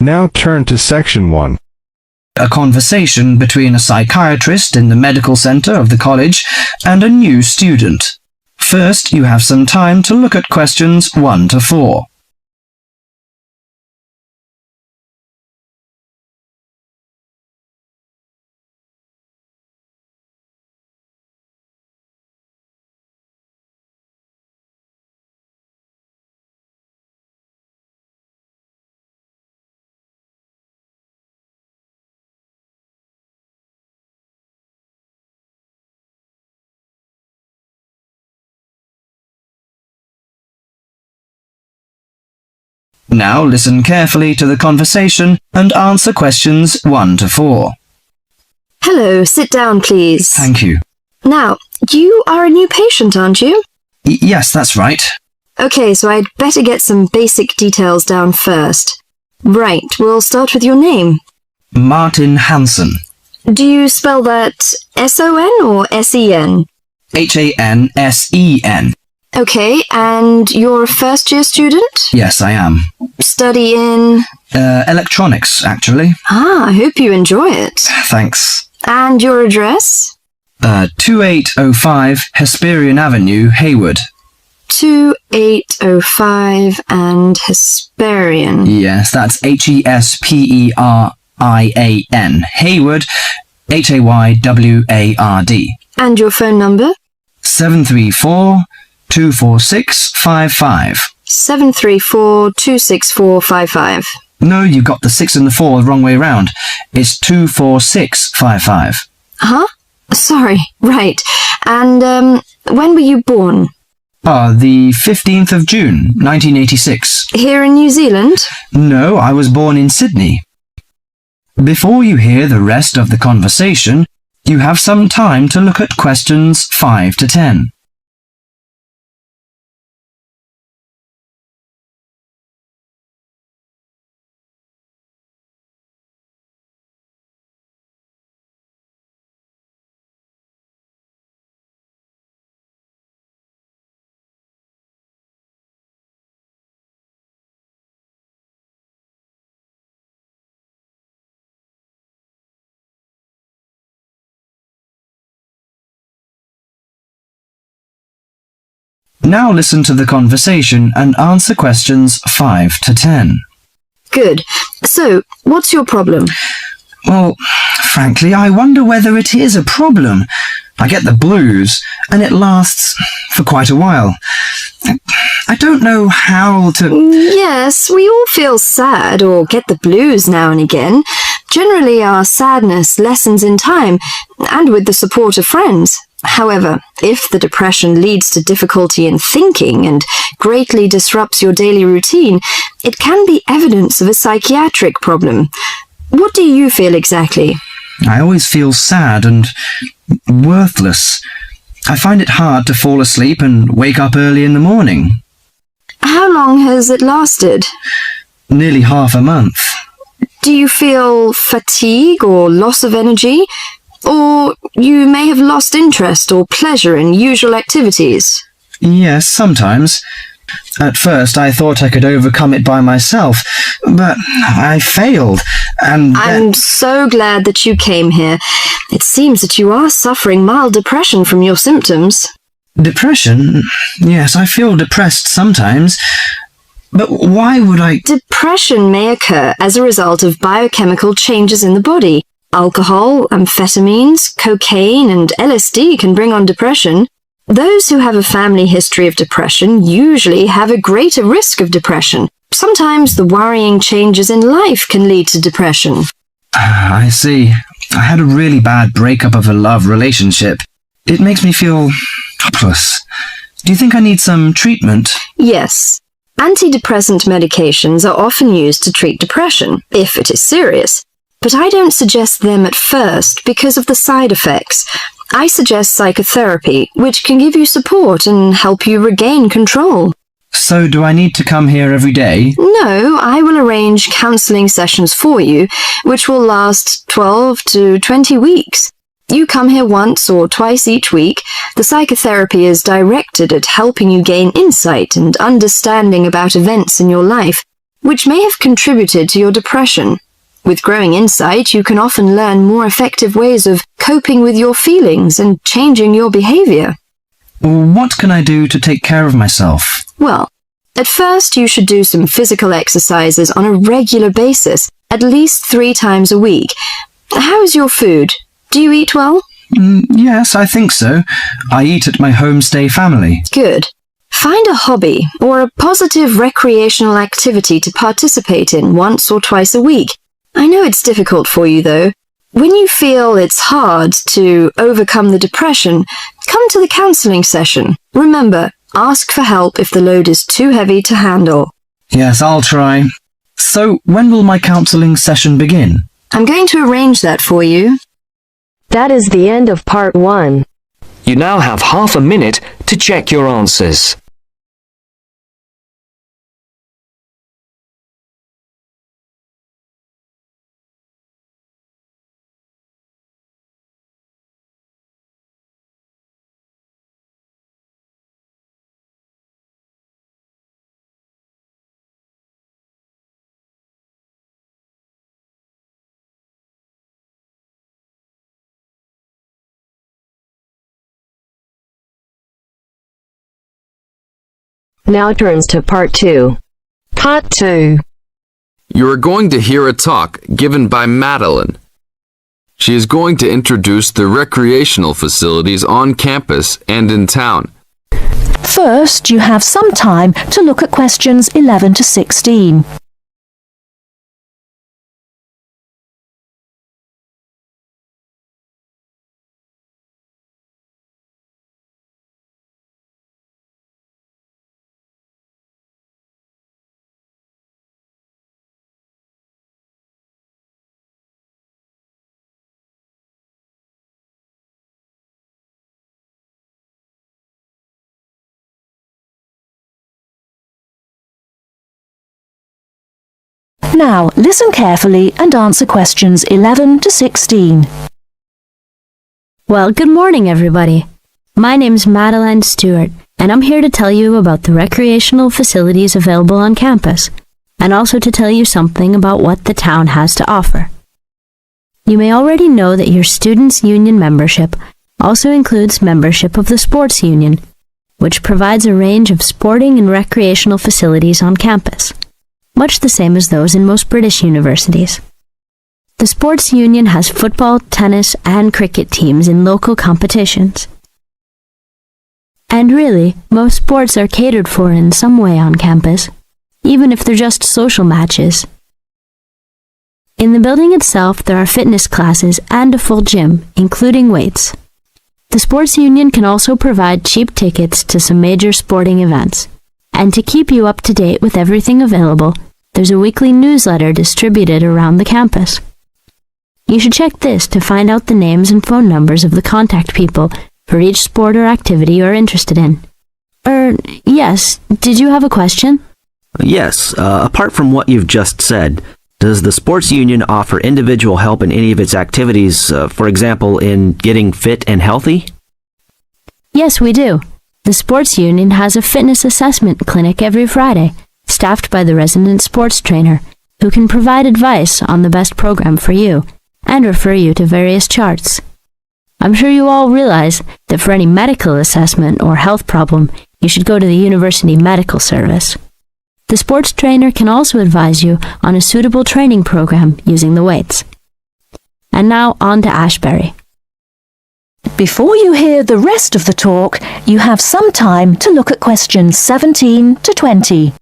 Now turn to Section 1. A conversation between a psychiatrist in the medical centre of the college and a new student. First, you have some time to look at questions 1 to 4. Now listen carefully to the conversation and answer questions 1 to 4. Hello, sit down, please. Thank you. Now, you are a new patient, aren't you? Yes, that's right. Okay, so I'd better get some basic details down first. Right, we'll start with your name. Martin Hansen. Do you spell that S-O-N or S-E-N? Hansen. Okay, and you're a first-year student? Yes, I am. Study in? Electronics, actually. I hope you enjoy it. Thanks. And your address? 2805 Hesperian Avenue, Hayward. 2805 and Hesperian. Yes, that's Hesperian. Hayward, Hayward. And your phone number? 734-246-55. 734-26455. No, you got the 6 and the 4 the wrong way round. It's 24655. Huh? Sorry, right. And, when were you born? The 15th of June, 1986. Here in New Zealand? No, I was born in Sydney. Before you hear the rest of the conversation, you have some time to look at questions 5 to 10. Now listen to the conversation and answer questions 5 to 10. Good. So, what's your problem? Well, frankly, I wonder whether it is a problem. I get the blues, and it lasts for quite a while. I don't know how to... Yes, we all feel sad or get the blues now and again. Generally, our sadness lessens in time, and with the support of friends. However, if the depression leads to difficulty in thinking and greatly disrupts your daily routine, it can be evidence of a psychiatric problem. What do you feel exactly? I always feel sad and worthless. I find it hard to fall asleep and wake up early in the morning. How long has it lasted? Nearly half a month. Do you feel fatigue or loss of energy? Or you may have lost interest or pleasure in usual activities? Yes, sometimes. At first I thought I could overcome it by myself, but I failed, and I'm so glad that you came here. It seems that you are suffering mild depression from your symptoms. Depression? Yes, I feel depressed sometimes. But why would I... Depression may occur as a result of biochemical changes in the body. Alcohol, amphetamines, cocaine, and LSD can bring on depression. Those who have a family history of depression usually have a greater risk of depression. Sometimes the worrying changes in life can lead to depression. I see. I had a really bad breakup of a love relationship. It makes me feel hopeless. Do you think I need some treatment? Yes. Antidepressant medications are often used to treat depression, if it is serious. But I don't suggest them at first because of the side effects. I suggest psychotherapy, which can give you support and help you regain control. So do I need to come here every day? No, I will arrange counselling sessions for you, which will last 12 to 20 weeks. You come here once or twice each week. The psychotherapy is directed at helping you gain insight and understanding about events in your life. which may have contributed to your depression. With growing insight, you can often learn more effective ways of coping with your feelings and changing your behavior. What can I do to take care of myself? Well, at first you should do some physical exercises on a regular basis, at least 3 times a week. How is your food? Do you eat well? Yes, I think so. I eat at my homestay family. Good. Find a hobby or a positive recreational activity to participate in once or twice a week. I know it's difficult for you, though. When you feel it's hard to overcome the depression, come to the counselling session. Remember, ask for help if the load is too heavy to handle. Yes, I'll try. So, when will my counselling session begin? I'm going to arrange that for you. That is the end of part 1. You now have half a minute to check your answers. Now turns to part 2. Part 2. You are going to hear a talk given by Madeline. She is going to introduce the recreational facilities on campus and in town. First, you have some time to look at questions 11 to 16. Now, listen carefully and answer questions 11 to 16. Well, good morning, everybody. My name's Madeline Stewart, and I'm here to tell you about the recreational facilities available on campus, and also to tell you something about what the town has to offer. You may already know that your Students' Union membership also includes membership of the Sports Union, which provides a range of sporting and recreational facilities on campus, much the same as those in most British universities. The Sports Union has football, tennis, and cricket teams in local competitions. And really, most sports are catered for in some way on campus, even if they're just social matches. In the building itself, there are fitness classes and a full gym, including weights. The Sports Union can also provide cheap tickets to some major sporting events. And to keep you up to date with everything available, there's a weekly newsletter distributed around the campus. You should check this to find out the names and phone numbers of the contact people for each sport or activity you're interested in. Yes, did you have a question? Yes, apart from what you've just said, does the Sports Union offer individual help in any of its activities, for example, in getting fit and healthy? Yes, we do. The Sports Union has a fitness assessment clinic every Friday, staffed by the resident sports trainer, who can provide advice on the best program for you and refer you to various charts. I'm sure you all realize that for any medical assessment or health problem, you should go to the University Medical Service. The sports trainer can also advise you on a suitable training program using the weights. And now on to Ashbury. Before you hear the rest of the talk, you have some time to look at questions 17 to 20.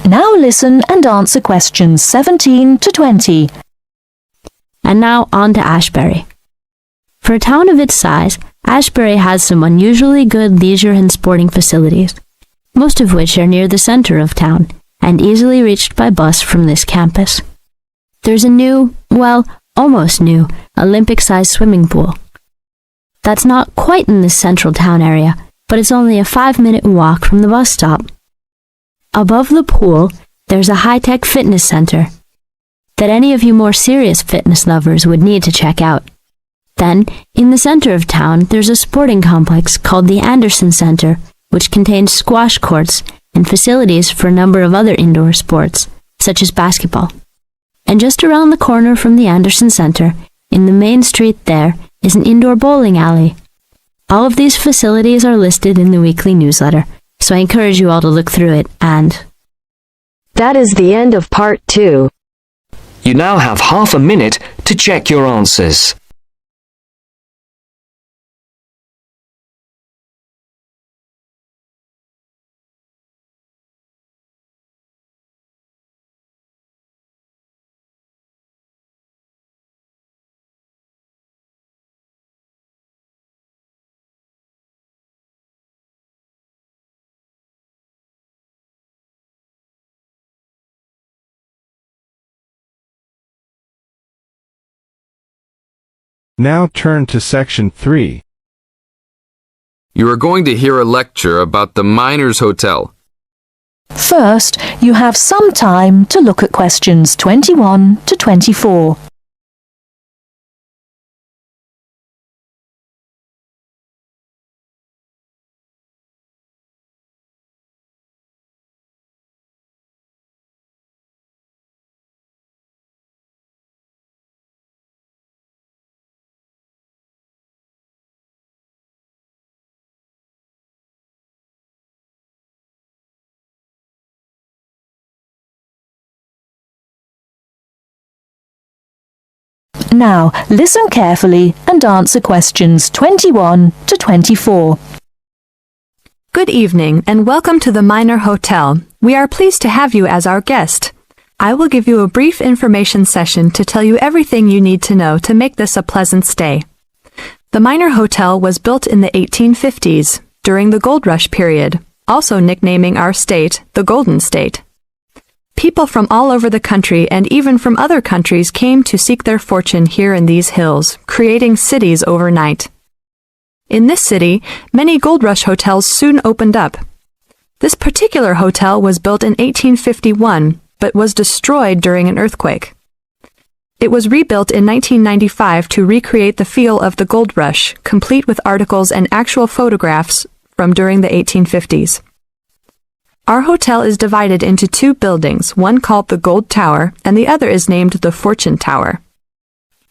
Now listen and answer questions 17 to 20. And now on to Ashbury. For a town of its size, Ashbury has some unusually good leisure and sporting facilities, most of which are near the centre of town and easily reached by bus from this campus. There's a new, well, almost new, Olympic-sized swimming pool. That's not quite in the central town area, but it's only a 5-minute walk from the bus stop. Above the pool, there's a high-tech fitness center that any of you more serious fitness lovers would need to check out. Then, in the center of town, there's a sporting complex called the Anderson Center, which contains squash courts and facilities for a number of other indoor sports, such as basketball. And just around the corner from the Anderson Center, in the main street there, is an indoor bowling alley. All of these facilities are listed in the weekly newsletter, so I encourage you all to look through it and... That is the end of part 2. You now have half a minute to check your answers. Now turn to section 3. You are going to hear a lecture about the Miners Hotel. First, you have some time to look at questions 21 to 24. Now, listen carefully and answer questions 21 to 24. Good evening and welcome to the Miner Hotel. We are pleased to have you as our guest. I will give you a brief information session to tell you everything you need to know to make this a pleasant stay. The Miner Hotel was built in the 1850s, during the Gold Rush period, also nicknaming our state the Golden State. People from all over the country and even from other countries came to seek their fortune here in these hills, creating cities overnight. In this city, many Gold Rush hotels soon opened up. This particular hotel was built in 1851, but was destroyed during an earthquake. It was rebuilt in 1995 to recreate the feel of the Gold Rush, complete with articles and actual photographs from during the 1850s. Our hotel is divided into 2 buildings, one called the Gold Tower and the other is named the Fortune Tower.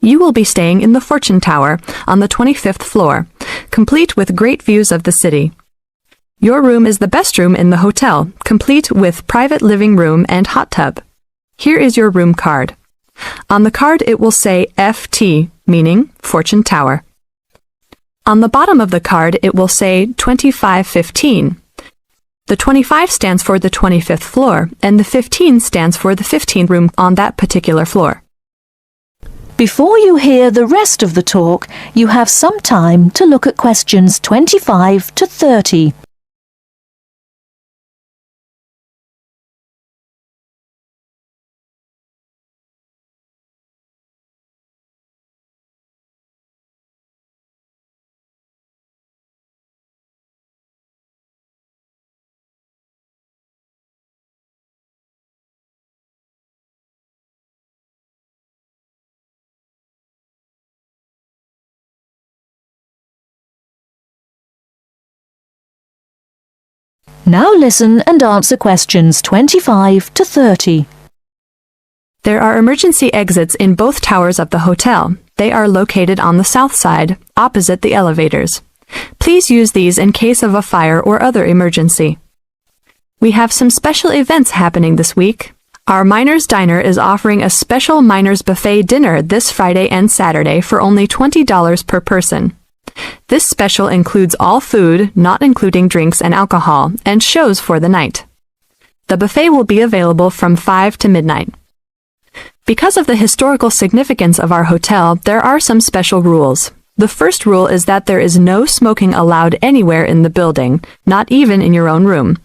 You will be staying in the Fortune Tower on the 25th floor, complete with great views of the city. Your room is the best room in the hotel, complete with private living room and hot tub. Here is your room card. On the card it will say FT, meaning Fortune Tower. On the bottom of the card it will say 2515. The 25 stands for the 25th floor, and the 15 stands for the 15th room on that particular floor. Before you hear the rest of the talk, you have some time to look at questions 25 to 30. Now listen and answer questions 25 to 30. There are emergency exits in both towers of the hotel. They are located on the south side, opposite the elevators. Please use these in case of a fire or other emergency. We have some special events happening this week. Our Miners Diner is offering a special Miners Buffet dinner this Friday and Saturday for only $20 per person. This special includes all food, not including drinks and alcohol, and shows for the night. The buffet will be available from 5 to midnight. Because of the historical significance of our hotel, there are some special rules. The first rule is that there is no smoking allowed anywhere in the building, not even in your own room.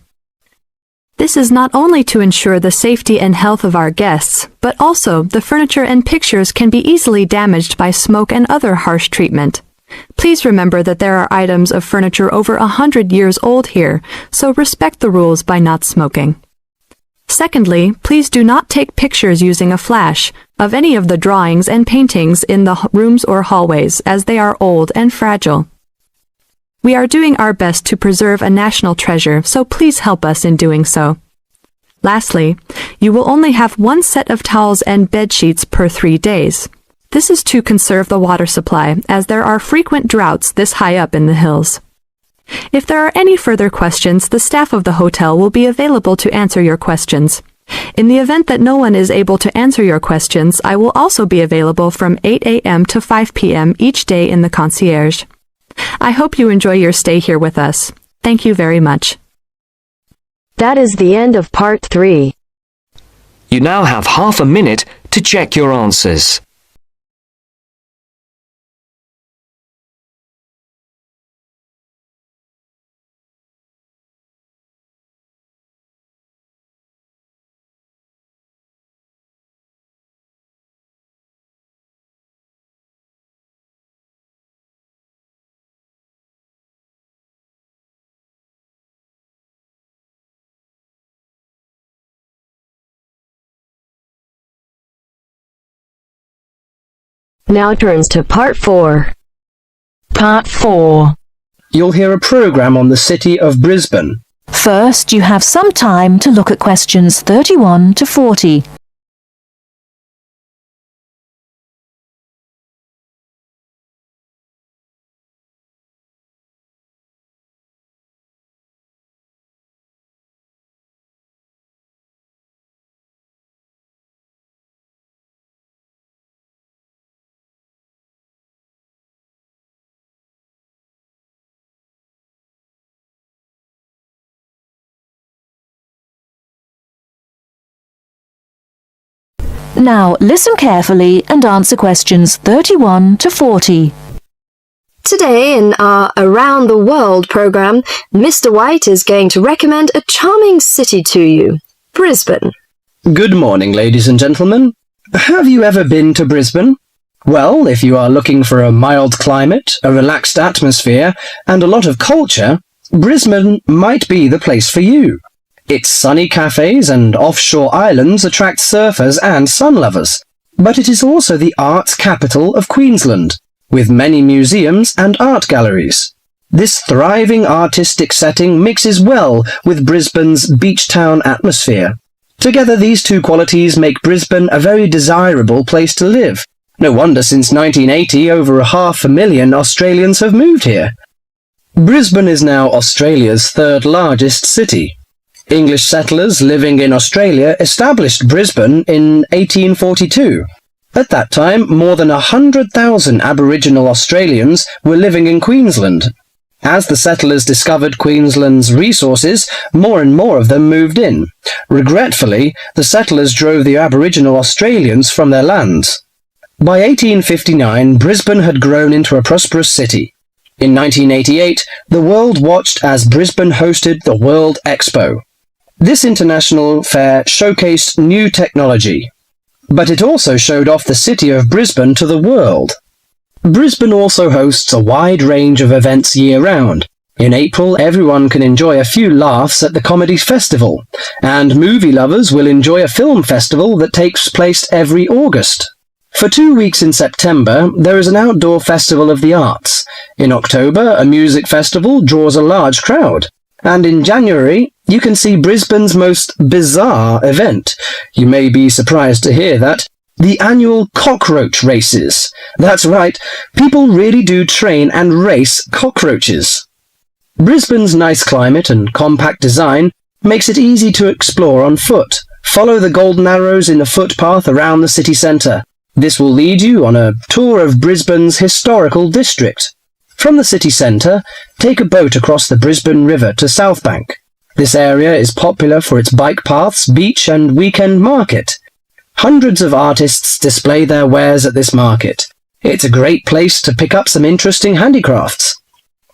This is not only to ensure the safety and health of our guests, but also the furniture and pictures can be easily damaged by smoke and other harsh treatment. Please remember that there are items of furniture over 100 years old here, so respect the rules by not smoking. Secondly, please do not take pictures using a flash of any of the drawings and paintings in the rooms or hallways, as they are old and fragile. We are doing our best to preserve a national treasure, so please help us in doing so. Lastly, you will only have one set of towels and bed sheets per 3 days. This is to conserve the water supply, as there are frequent droughts this high up in the hills. If there are any further questions, the staff of the hotel will be available to answer your questions. In the event that no one is able to answer your questions, I will also be available from 8 a.m. to 5 p.m. each day in the concierge. I hope you enjoy your stay here with us. Thank you very much. That is the end of part 3. You now have half a minute to check your answers. Now turns to part 4. Part 4. You'll hear a program on the city of Brisbane. First, you have some time to look at questions 31 to 40. Now, listen carefully and answer questions 31 to 40. Today in our Around the World program, Mr. White is going to recommend a charming city to you, Brisbane. Good morning, ladies and gentlemen. Have you ever been to Brisbane? Well, if you are looking for a mild climate, a relaxed atmosphere, and a lot of culture, Brisbane might be the place for you. Its sunny cafes and offshore islands attract surfers and sun lovers, but it is also the arts capital of Queensland, with many museums and art galleries. This thriving artistic setting mixes well with Brisbane's beach town atmosphere. Together, these two qualities make Brisbane a very desirable place to live. No wonder since 1980 over 500,000 Australians have moved here. Brisbane is now Australia's third largest city. English settlers living in Australia established Brisbane in 1842. At that time, more than 100,000 Aboriginal Australians were living in Queensland. As the settlers discovered Queensland's resources, more and more of them moved in. Regretfully, the settlers drove the Aboriginal Australians from their lands. By 1859, Brisbane had grown into a prosperous city. In 1988, the world watched as Brisbane hosted the World Expo. This international fair showcased new technology, but it also showed off the city of Brisbane to the world. Brisbane also hosts a wide range of events year-round. In April, everyone can enjoy a few laughs at the Comedy Festival, and movie lovers will enjoy a film festival that takes place every August. For 2 weeks in September, there is an outdoor festival of the arts. In October, a music festival draws a large crowd. And in January, you can see Brisbane's most bizarre event. You may be surprised to hear that. The annual cockroach races. That's right, people really do train and race cockroaches. Brisbane's nice climate and compact design makes it easy to explore on foot. Follow the golden arrows in the footpath around the city centre. This will lead you on a tour of Brisbane's historical district. From the city centre, take a boat across the Brisbane River to South Bank. This area is popular for its bike paths, beach and weekend market. Hundreds of artists display their wares at this market. It's a great place to pick up some interesting handicrafts.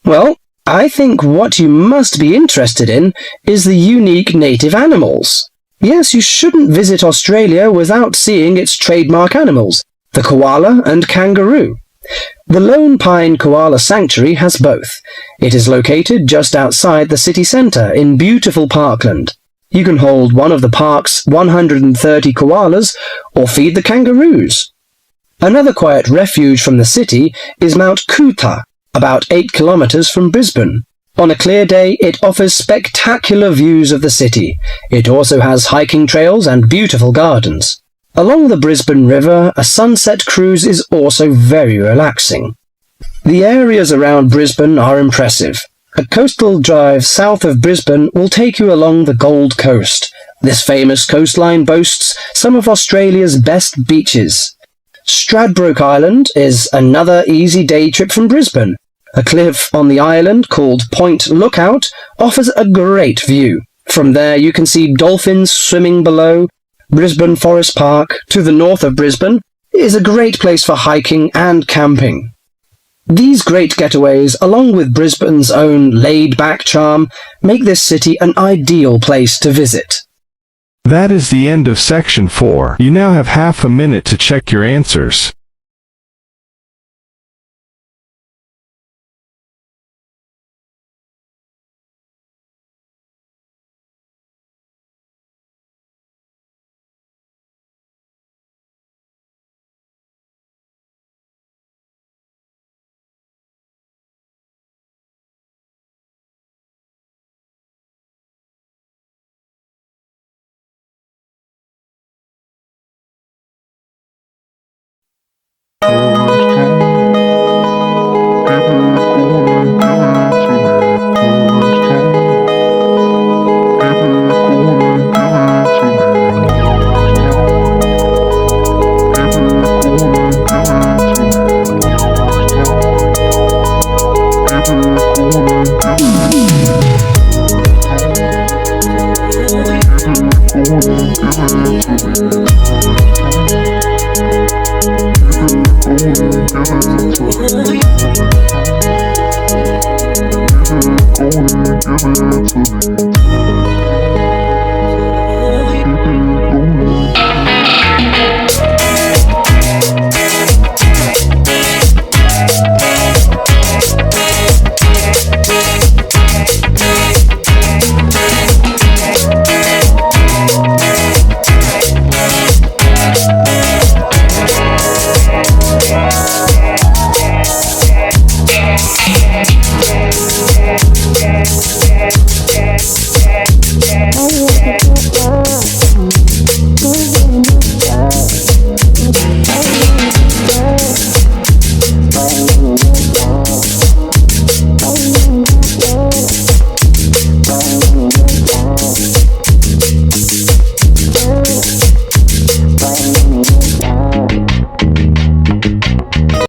Well, I think what you must be interested in is the unique native animals. Yes, you shouldn't visit Australia without seeing its trademark animals, the koala and kangaroo. The Lone Pine Koala Sanctuary has both. It is located just outside the city centre in beautiful parkland. You can hold one of the park's 130 koalas or feed the kangaroos. Another quiet refuge from the city is Mount Coot-tha, about 8 kilometres from Brisbane. On a clear day, it offers spectacular views of the city. It also has hiking trails and beautiful gardens. Along the Brisbane River, a sunset cruise is also very relaxing. The areas around Brisbane are impressive. A coastal drive south of Brisbane will take you along the Gold Coast. This famous coastline boasts some of Australia's best beaches. Stradbroke Island is another easy day trip from Brisbane. A cliff on the island called Point Lookout offers a great view. From there you can see dolphins swimming below. Brisbane Forest Park, to the north of Brisbane, is a great place for hiking and camping. These great getaways, along with Brisbane's own laid-back charm, make this city an ideal place to visit. That is the end of section 4. You now have half a minute to check your answers. Give it to me.